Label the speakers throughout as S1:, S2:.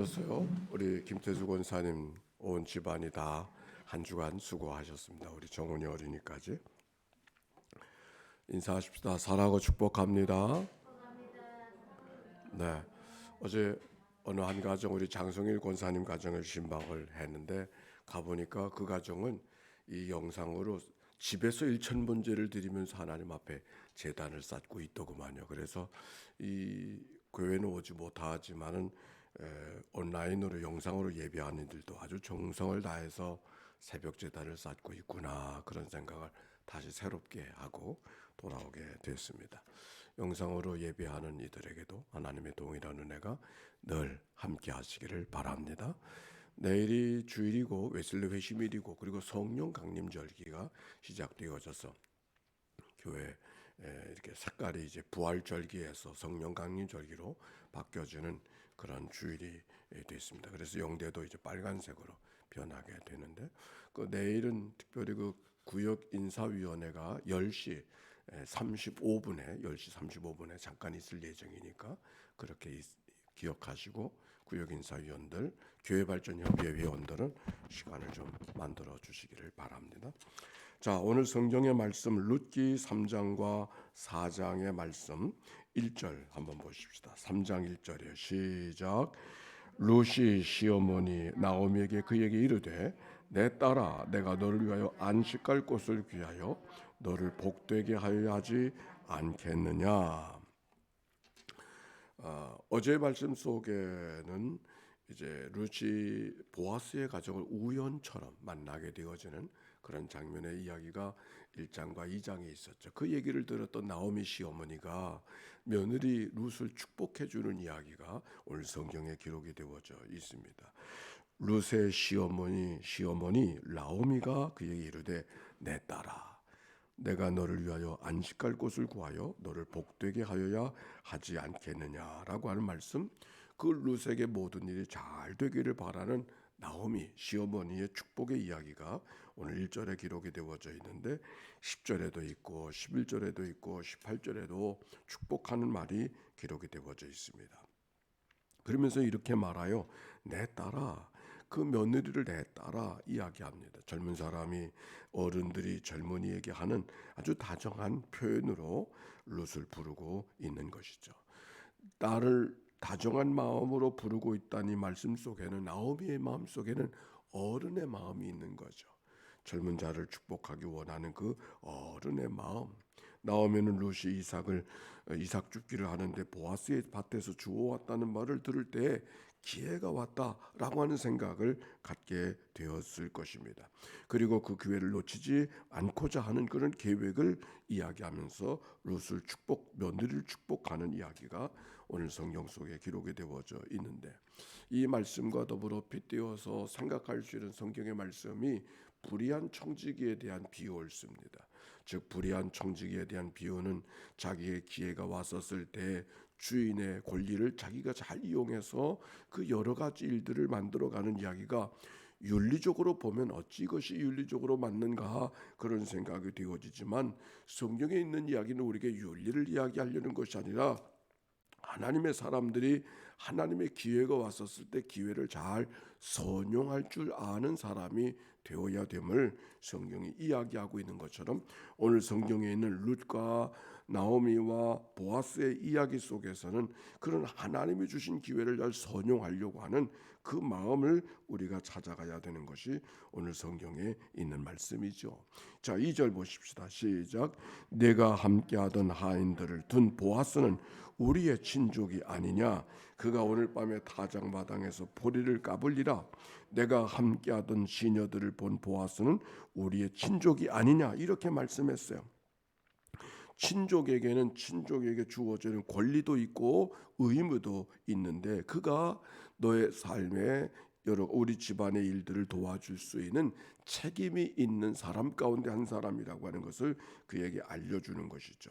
S1: 었어요. 우리 김태수 권사님 온 집안이 다 한 주간 수고하셨습니다. 우리 정훈이 어린이까지 인사하십시다. 사랑하고 축복합니다. 네, 어제 어느 한 가정 우리 장성일 권사님 가정을 신방을 했는데 가보니까 그 가정은 이 영상으로 집에서 일천번제를 드리면서 하나님 앞에 제단을 쌓고 있더구만요. 그래서 이 교회는 오지 못하지만은 온라인으로 영상으로 예배하는 이들도 아주 정성을 다해서 새벽 제단을 쌓고 있구나, 그런 생각을 다시 새롭게 하고 돌아오게 됐습니다. 영상으로 예배하는 이들에게도 하나님의 동일한 은혜가 늘 함께 하시기를 바랍니다. 내일이 주일이고 웨슬리 회심일이고 그리고 성령 강림절기가 시작되어져서 교회 이렇게 색깔이 이제 부활절기에서 성령 강림절기로 바뀌어지는 그런 주일이 됐습니다. 그래서 영대도 이제 빨간색으로 변하게 되는데, 그 내일은 특별히 그 구역 인사위원회가 10시 35분에 잠깐 있을 예정이니까 그렇게 기억하시고 구역 인사위원들, 교회발전협의회 회원들은 시간을 좀 만들어 주시기를 바랍니다. 자, 오늘 성경의 말씀 룻기 3장과 4장의 말씀 1절 한번 보십시다. 3장 1절이에요. 시작. 룻이 시어머니 나오미에게 그에게 이르되 내 딸아, 내가 너를 위하여 안식할 곳을 귀하여 너를 복되게 하여야 하지 않겠느냐. 어제의 말씀 속에는 이제 룻이 보아스의 가정을 우연처럼 만나게 되어지는 그런 장면의 이야기가 1장과 2장에 있었죠. 그 얘기를 들었던 나오미 시어머니가 며느리 룻을 축복해 주는 이야기가 오늘 성경에 기록이 되어져 있습니다. 룻의 시어머니 나오미가 그에게 이르되 내 딸아, 내가 너를 위하여 안식할 곳을 구하여 너를 복되게 하여야 하지 않겠느냐라고 하는 말씀, 그 룻에게 모든 일이 잘 되기를 바라는 나오미 시어머니의 축복의 이야기가 오늘 1절에 기록이 되어져 있는데 10절에도 있고 11절에도 있고 18절에도 축복하는 말이 기록이 되어져 있습니다. 그러면서 이렇게 말하여 내 딸아, 그 며느리를 내 딸아 이야기합니다. 젊은 사람이 어른들이 젊은이에게 하는 아주 다정한 표현으로 룻을 부르고 있는 것이죠. 딸을 다정한 마음으로 부르고 있다니 말씀 속에는 나오미의 마음 속에는 어른의 마음이 있는 거죠. 젊은 자를 축복하기 원하는 그 어른의 마음. 나오미는 룻이 이삭 줍기를 하는데 보아스의 밭에서 주워왔다는 말을 들을 때 기회가 왔다라고 하는 생각을 갖게 되었을 것입니다. 그리고 그 기회를 놓치지 않고자 하는 그런 계획을 이야기하면서 룻을 며느리를 축복하는 이야기가 오늘 성경 속에 기록이 되어져 있는데, 이 말씀과 더불어 빗대어서 생각할 수 있는 성경의 말씀이 불의한 청지기에 대한 비유를 씁니다. 즉 불의한 청지기에 대한 비유는 자기의 기회가 왔었을 때 주인의 권리를 자기가 잘 이용해서 그 여러 가지 일들을 만들어가는 이야기가 윤리적으로 보면 어찌 이것이 윤리적으로 맞는가, 그런 생각이 되어지지만 성경에 있는 이야기는 우리에게 윤리를 이야기하려는 것이 아니라 하나님의 사람들이 하나님의 기회가 왔었을 때 기회를 잘 선용할 줄 아는 사람이 되어야 됨을 성경이 이야기하고 있는 것처럼, 오늘 성경에 있는 룻과 나오미와 보아스의 이야기 속에서는 그런 하나님이 주신 기회를 잘 선용하려고 하는 그 마음을 우리가 찾아가야 되는 것이 오늘 성경에 있는 말씀이죠. 자, 2절 보십시다. 시작. 내가 함께하던 하인들을 둔 보아스는 우리의 친족이 아니냐? 그가 오늘 밤에 타작마당에서 보리를 까불리라. 내가 함께하던 시녀들을 본 보아스는 우리의 친족이 아니냐? 이렇게 말씀했어요. 친족에게 주어지는 권리도 있고 의무도 있는데, 그가 너의 삶에 우리 집안의 일들을 도와줄 수 있는 책임이 있는 사람 가운데 한 사람이라고 하는 것을 그에게 알려주는 것이죠.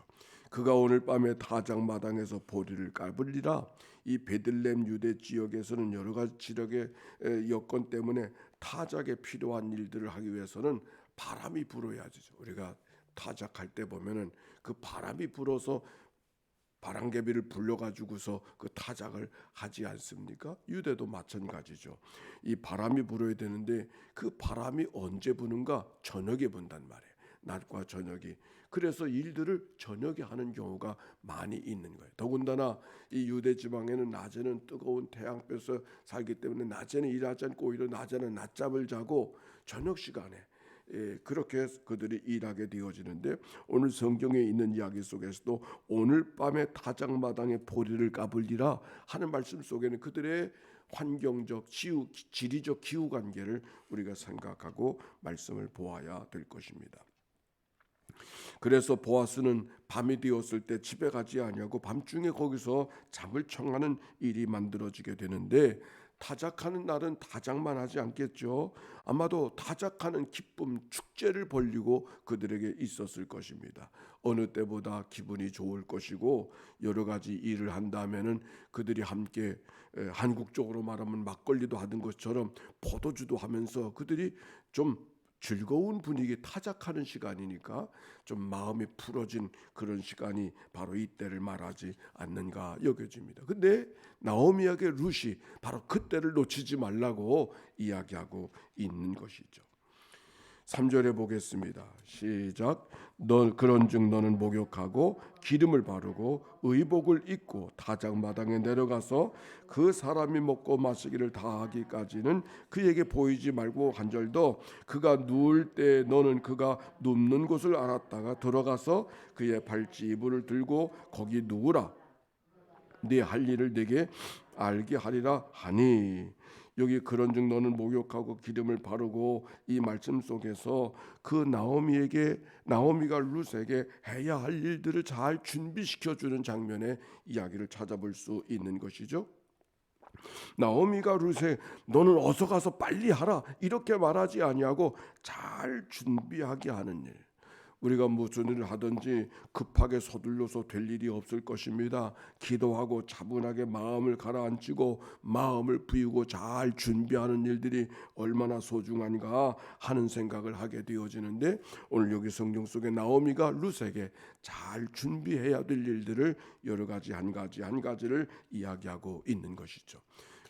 S1: 그가 오늘 밤에 타작마당에서 보리를 까불리라. 이 베들레헴 유대 지역에서는 여러 가지 지력의 여건 때문에 타작에 필요한 일들을 하기 위해서는 바람이 불어야죠. 우리가 타작할 때 보면은 그 바람이 불어서 바람개비를 불러가지고서 그 타작을 하지 않습니까? 유대도 마찬가지죠. 이 바람이 불어야 되는데 그 바람이 언제 부는가? 저녁에 분단 말이에요. 낮과 저녁이. 그래서 일들을 저녁에 하는 경우가 많이 있는 거예요. 더군다나 이 유대 지방에는 낮에는 뜨거운 태양볕에서 살기 때문에 낮에는 일하지 않고 오히려 낮에는 낮잠을 자고 저녁 시간에 그렇게 그들이 일하게 되어지는데, 오늘 성경에 있는 이야기 속에서도 오늘 밤에 타작마당에 보리를 까불리라 하는 말씀 속에는 그들의 환경적, 지리적 기후 관계를 우리가 생각하고 말씀을 보아야 될 것입니다. 그래서 보아스는 밤이 되었을 때 집에 가지 아니하고 밤중에 거기서 잠을 청하는 일이 만들어지게 되는데, 타작하는 날은 타작만 하지 않겠죠. 아마도 타작하는 기쁨 축제를 벌리고 그들에게 있었을 것입니다. 어느 때보다 기분이 좋을 것이고, 여러 가지 일을 한다면은 그들이 함께 한국적으로 말하면 막걸리도 하던 것처럼 포도주도 하면서 그들이 좀 즐거운 분위기, 타작하는 시간이니까 좀 마음이 풀어진 그런 시간이 바로 이때를 말하지 않는가 여겨집니다. 근데 나오미에게 룻이 바로 그때를 놓치지 말라고 이야기하고 있는 것이죠. 3절에 보겠습니다. 시작. 너 그런즉 너는 목욕하고 기름을 바르고 의복을 입고 타작마당에 내려가서 그 사람이 먹고 마시기를 다 하기까지는 그에게 보이지 말고, 한 절 더, 그가 누울 때 너는 그가 눕는 곳을 알았다가 들어가서 그의 발치 이불을 들고 거기 누우라. 네 할 일을 네게 알게 하리라 하니. 여기 그런즉 너는 목욕하고 기름을 바르고, 이 말씀 속에서 그 나오미가 룻에게 해야 할 일들을 잘 준비시켜 주는 장면의 이야기를 찾아볼 수 있는 것이죠. 나오미가 룻에 너는 어서 가서 빨리 하라 이렇게 말하지 아니하고 잘 준비하게 하는 일. 우리가 무슨 일을 하든지 급하게 서둘러서 될 일이 없을 것입니다. 기도하고 차분하게 마음을 가라앉히고 마음을 비우고 잘 준비하는 일들이 얼마나 소중한가 하는 생각을 하게 되어지는데, 오늘 여기 성경 속에 나오미가 룻에게 잘 준비해야 될 일들을 여러 가지 한 가지를 이야기하고 있는 것이죠.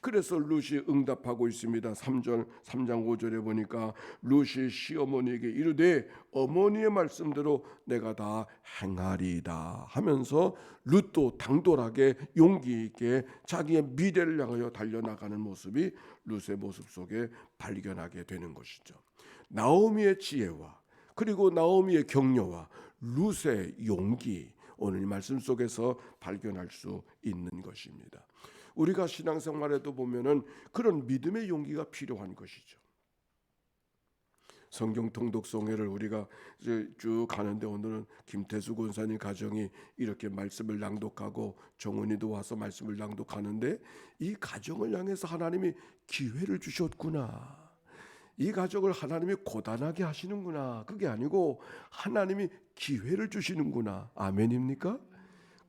S1: 그래서 룻이 응답하고 있습니다. 3장 5절에 보니까 룻이 시어머니에게 이르되 어머니의 말씀대로 내가 다 행하리이다 하면서 룻도 당돌하게 용기 있게 자기의 미래를 향하여 달려나가는 모습이 룻의 모습 속에 발견하게 되는 것이죠. 나오미의 지혜와 그리고 나오미의 격려와 룻의 용기, 오늘 말씀 속에서 발견할 수 있는 것입니다. 우리가 신앙생활에도 보면은 그런 믿음의 용기가 필요한 것이죠. 성경 통독송회를 우리가 쭉 가는데, 오늘은 김태수 권사님 가정이 이렇게 말씀을 낭독하고 정은이도 와서 말씀을 낭독하는데, 이 가정을 향해서 하나님이 기회를 주셨구나, 이 가족을 하나님이 고단하게 하시는구나, 그게 아니고 하나님이 기회를 주시는구나. 아멘입니까?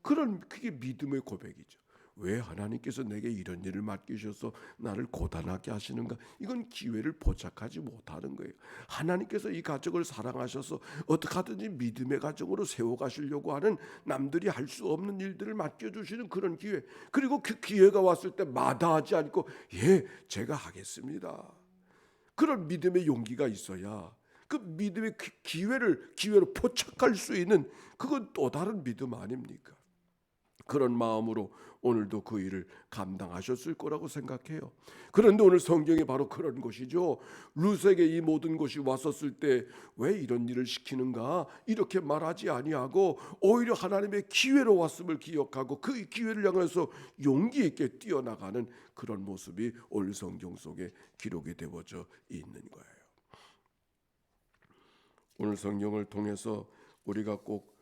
S1: 그게 믿음의 고백이죠. 왜 하나님께서 내게 이런 일을 맡기셔서 나를 고단하게 하시는가? 이건 기회를 포착하지 못하는 거예요. 하나님께서 이 가족을 사랑하셔서 어떻게 하든지 믿음의 가정으로 세워가시려고 하는, 남들이 할 수 없는 일들을 맡겨주시는 그런 기회. 그리고 그 기회가 왔을 때 마다하지 않고 예, 제가 하겠습니다. 그런 믿음의 용기가 있어야 그 믿음의 기회로 포착할 수 있는, 그건 또 다른 믿음 아닙니까? 그런 마음으로 오늘도 그 일을 감당하셨을 거라고 생각해요. 그런데 오늘 성경이 바로 그런 것이죠. 룻에게 이 모든 것이 왔었을 때 왜 이런 일을 시키는가 이렇게 말하지 아니하고 오히려 하나님의 기회로 왔음을 기억하고 그 기회를 향해서 용기 있게 뛰어나가는 그런 모습이 오늘 성경 속에 기록이 되어져 있는 거예요. 오늘 성경을 통해서 우리가 꼭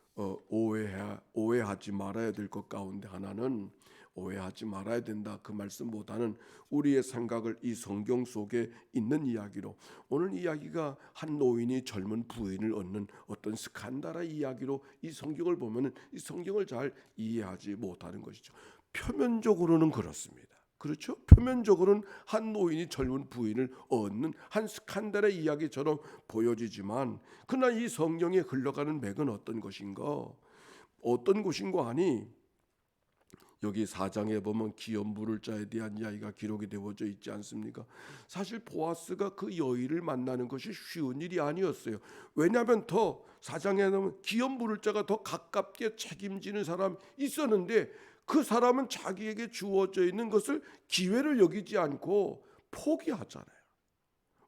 S1: 오해하지 말아야 될 것 가운데 하나는, 오해하지 말아야 된다 그 말씀보다는 우리의 생각을 이 성경 속에 있는 이야기로, 오늘 이야기가 한 노인이 젊은 부인을 얻는 어떤 스칸달의 이야기로 이 성경을 보면은 이 성경을 잘 이해하지 못하는 것이죠. 표면적으로는 그렇습니다. 그렇죠? 표면적으로는 한 노인이 젊은 부인을 얻는 한 스칸달의 이야기처럼 보여지지만, 그러나 이 성경에 흘러가는 맥은 어떤 것인가? 어떤 것인가 하니 여기 4장에 보면 기업 물을 자에 대한 이야기가 기록이 되어져 있지 않습니까? 사실 보아스가 그 여인을 만나는 것이 쉬운 일이 아니었어요. 왜냐하면 더 4장에는 기업 물을 자가 더 가깝게 책임지는 사람이 있었는데 그 사람은 자기에게 주어져 있는 것을 기회를 여기지 않고 포기하잖아요.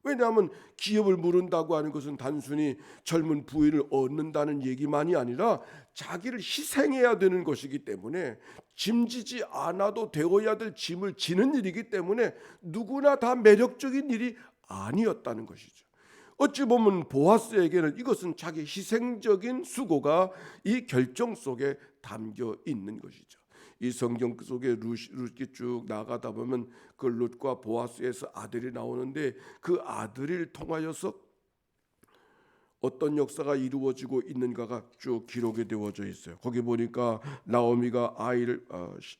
S1: 왜냐하면 기업을 물은다고 하는 것은 단순히 젊은 부인을 얻는다는 얘기만이 아니라 자기를 희생해야 되는 것이기 때문에 짐지지 않아도 되어야 될 짐을 지는 일이기 때문에 누구나 다 매력적인 일이 아니었다는 것이죠. 어찌 보면 보아스에게는 이것은 자기 희생적인 수고가 이 결정 속에 담겨 있는 것이죠. 이 성경 속에 룻이 쭉 나가다 보면 그 룻과 보아스에서 아들이 나오는데 그 아들을 통하여서 어떤 역사가 이루어지고 있는가가 쭉 기록이 되어져 있어요. 거기 보니까 나오미가 아이를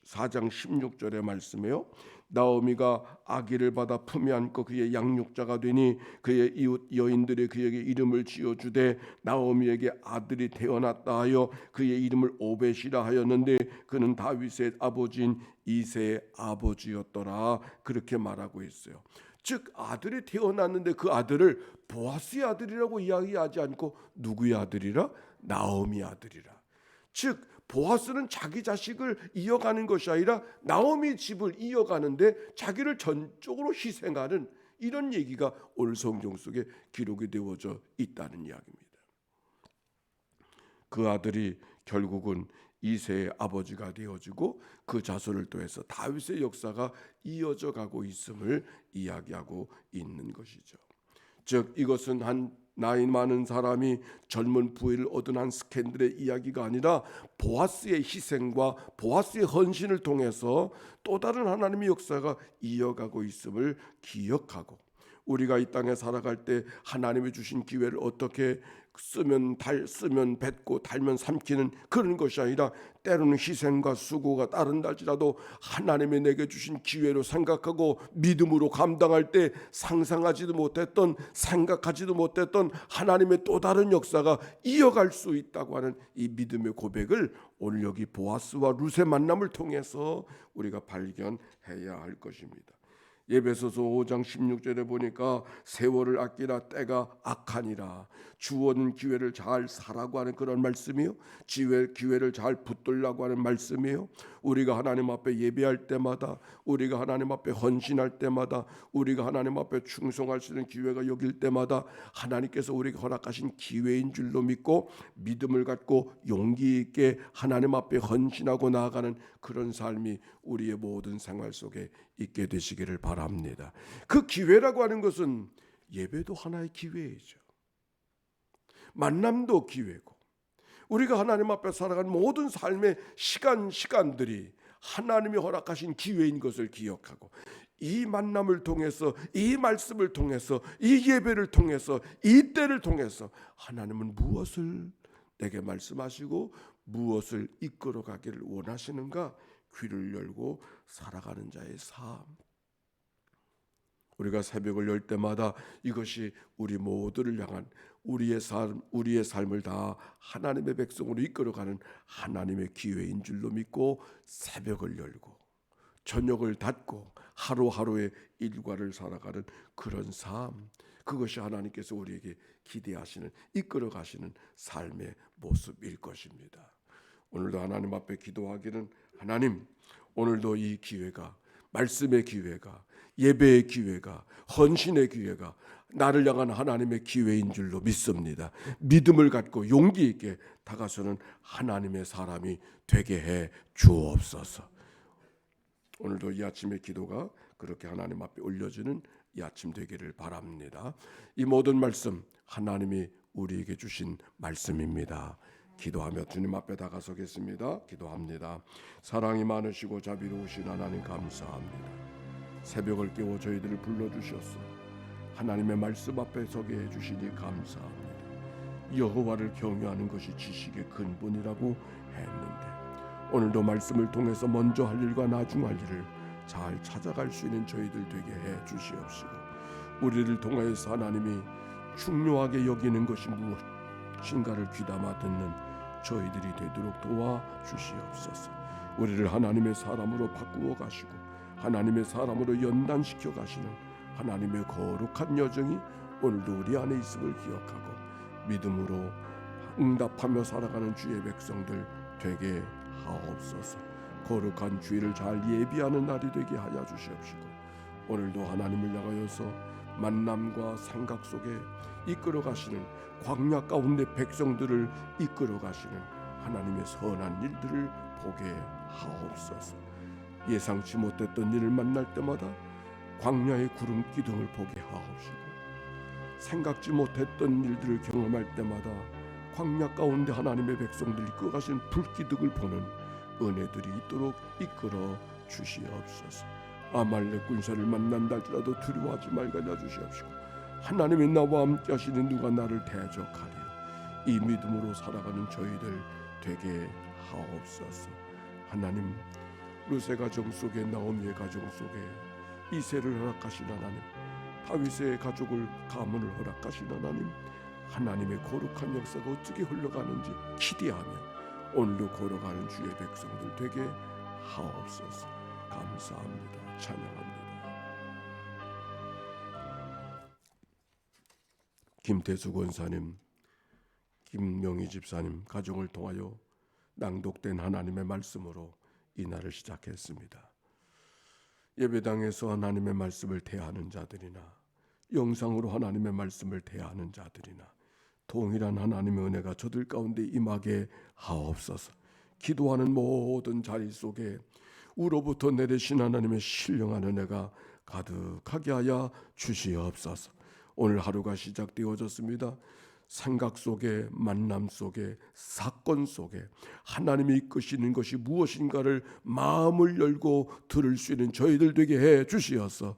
S1: 4장 16절의 말씀이에요. 나오미가 아기를 받아 품에 안고 그의 양육자가 되니 그의 이웃 여인들이 그에게 이름을 지어주되 나오미에게 아들이 태어났다 하여 그의 이름을 오벳이라 하였는데 그는 다윗의 아버지인 이새의 아버지였더라. 그렇게 말하고 있어요. 즉 아들이 태어났는데 그 아들을 보아스의 아들이라고 이야기하지 않고 누구의 아들이라? 나오미의 아들이라. 즉 보아스는 자기 자식을 이어가는 것이 아니라 나오미 집을 이어가는데 자기를 전적으로 희생하는 이런 얘기가 오늘 성경 속에 기록이 되어져 있다는 이야기입니다. 그 아들이 결국은 이새의 아버지가 되어지고 그 자손을 통해서 다윗의 역사가 이어져 가고 있음을 이야기하고 있는 것이죠. 즉 이것은 한 나이 많은 사람이 젊은 부인을 얻은 한 스캔들의 이야기가 아니라 보아스의 희생과 보아스의 헌신을 통해서 또 다른 하나님의 역사가 이어가고 있음을 기억하고 우리가 이 땅에 살아갈 때 하나님이 주신 기회를 어떻게 쓰면 뱉고 달면 삼키는 그런 것이 아니라 때로는 희생과 수고가 따른다 할지라도 하나님이 내게 주신 기회로 생각하고 믿음으로 감당할 때 상상하지도 못했던 생각하지도 못했던 하나님의 또 다른 역사가 이어갈 수 있다고 하는 이 믿음의 고백을 오늘 여기 보아스와 룻의 만남을 통해서 우리가 발견해야 할 것입니다. 에베소서 5장 16절에 보니까 세월을 아끼라 때가 악하니라. 주어는 기회를 잘 사라고 하는 그런 말씀이요. 기회를 잘 붙들라고 하는 말씀이요. 우리가 하나님 앞에 예배할 때마다 우리가 하나님 앞에 헌신할 때마다 우리가 하나님 앞에 충성할 수 있는 기회가 여길 때마다 하나님께서 우리에게 허락하신 기회인 줄로 믿고 믿음을 갖고 용기 있게 하나님 앞에 헌신하고 나아가는 그런 삶이 우리의 모든 생활 속에 있게 되시기를 바랍니다. 그 기회라고 하는 것은 예배도 하나의 기회이죠. 만남도 기회고 우리가 하나님 앞에 살아가는 모든 삶의 시간들이 하나님이 허락하신 기회인 것을 기억하고 이 만남을 통해서 이 말씀을 통해서 이 예배를 통해서 이 때를 통해서 하나님은 무엇을 내게 말씀하시고 무엇을 이끌어 가기를 원하시는가 귀를 열고 살아가는 자의 삶. 우리가 새벽을 열 때마다 이것이 우리 모두를 향한 우리의 삶을 다 하나님의 백성으로 이끌어가는 하나님의 기회인 줄로 믿고 새벽을 열고 저녁을 닫고 하루하루의 일과를 살아가는 그런 삶, 그것이 하나님께서 우리에게 기대하시는 이끌어가시는 삶의 모습일 것입니다. 오늘도 하나님 앞에 기도하기는 하나님, 오늘도 이 기회가 말씀의 기회가 예배의 기회가 헌신의 기회가 나를 향한 하나님의 기회인 줄로 믿습니다. 믿음을 갖고 용기 있게 다가서는 하나님의 사람이 되게 해 주옵소서. 오늘도 이 아침의 기도가 그렇게 하나님 앞에 올려지는 이 아침 되기를 바랍니다. 이 모든 말씀 하나님이 우리에게 주신 말씀입니다. 기도하며 주님 앞에 다가서겠습니다. 기도합니다. 사랑이 많으시고 자비로우신 하나님 감사합니다. 새벽을 깨워 저희들을 불러주셔서 하나님의 말씀 앞에 서게 해주시니 감사합니다. 여호와를 경외하는 것이 지식의 근본이라고 했는데 오늘도 말씀을 통해서 먼저 할 일과 나중 할 일을 잘 찾아갈 수 있는 저희들 되게 해 주시옵시고 우리를 통하여서 하나님이 중요하게 여기는 것이 무엇인가를 귀담아 듣는 저희들이 되도록 도와주시옵소서. 우리를 하나님의 사람으로 바꾸어 가시고 하나님의 사람으로 연단시켜 가시는 하나님의 거룩한 여정이 오늘도 우리 안에 있음을 기억하고 믿음으로 응답하며 살아가는 주의 백성들 되게 하옵소서. 거룩한 주일을 잘 예비하는 날이 되게 하여 주시옵시고 오늘도 하나님을 향하여서 만남과 생각 속에 이끌어 가시는 광야 가운데 백성들을 이끌어 가시는 하나님의 선한 일들을 보게 하옵소서. 예상치 못했던 일을 만날 때마다 광야의 구름 기둥을 보게 하옵시고 생각지 못했던 일들을 경험할 때마다 광야 가운데 하나님의 백성들이 이끌어 가신 불기둥을 보는 은혜들이 있도록 이끌어 주시옵소서. 아말렉 군사를 만난다 할지라도 두려워하지 말게 하여 주시옵시고 하나님이 나와 함께 하시는 누가 나를 대적하리요. 이 믿음으로 살아가는 저희들 되게 하옵소서. 하나님, 루세 가정 속에 나오미의 가정 속에 이세를 허락하신 하나님, 다윗의 가족을 가문을 허락하신 하나님, 하나님의 거룩한 역사가 어떻게 흘러가는지 기대하며 오늘도 걸어가는 주의 백성들 되게 하옵소서. 감사합니다. 찬양합니다. 김태수 권사님, 김명희 집사님 가정을 통하여 낭독된 하나님의 말씀으로 이 날을 시작했습니다. 예배당에서 하나님의 말씀을 대하는 자들이나 영상으로 하나님의 말씀을 대하는 자들이나 동일한 하나님의 은혜가 저들 가운데 임하게 하옵소서. 기도하는 모든 자리 속에 우로부터 내리신 하나님의 신령한 은혜가 가득하게 하여 주시옵소서. 오늘 하루가 시작되어졌습니다. 생각 속에, 만남 속에, 사건 속에 하나님이 이끄시는 것이 무엇인가를 마음을 열고 들을 수 있는 저희들 되게 해 주시어서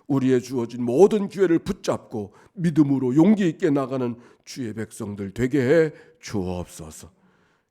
S1: 우리의 주어진 모든 기회를 붙잡고 믿음으로 용기 있게 나가는 주의 백성들 되게 해 주옵소서.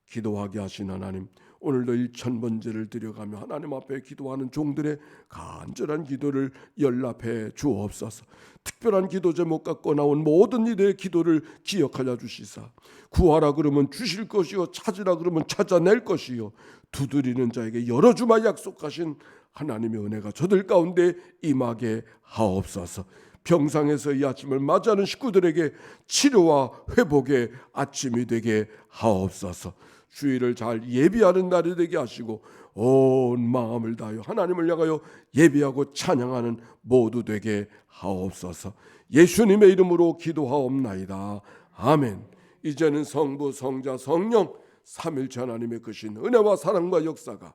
S1: 기도하게 하신 하나님, 오늘도 1000번제를 드려가며 하나님 앞에 기도하는 종들의 간절한 기도를 연락해 주옵소서. 특별한 기도 제목 갖고 나온 모든 이들의 기도를 기억하여 주시사 구하라 그러면 주실 것이요 찾으라 그러면 찾아낼 것이요 두드리는 자에게 열어주마 약속하신 하나님의 은혜가 저들 가운데 임하게 하옵소서. 병상에서 이 아침을 맞이하는 식구들에게 치료와 회복의 아침이 되게 하옵소서. 주일을 잘 예비하는 날이 되게 하시고 온 마음을 다하여 하나님을 향하여 예비하고 찬양하는 모두 되게 하옵소서. 예수님의 이름으로 기도하옵나이다. 아멘. 이제는 성부, 성자, 성령 삼일체 하나님의 크신 은혜와 사랑과 역사가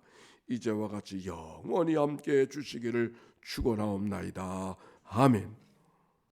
S1: 이제와 같이 영원히 함께해 주시기를 축원하옵나이다. 아멘.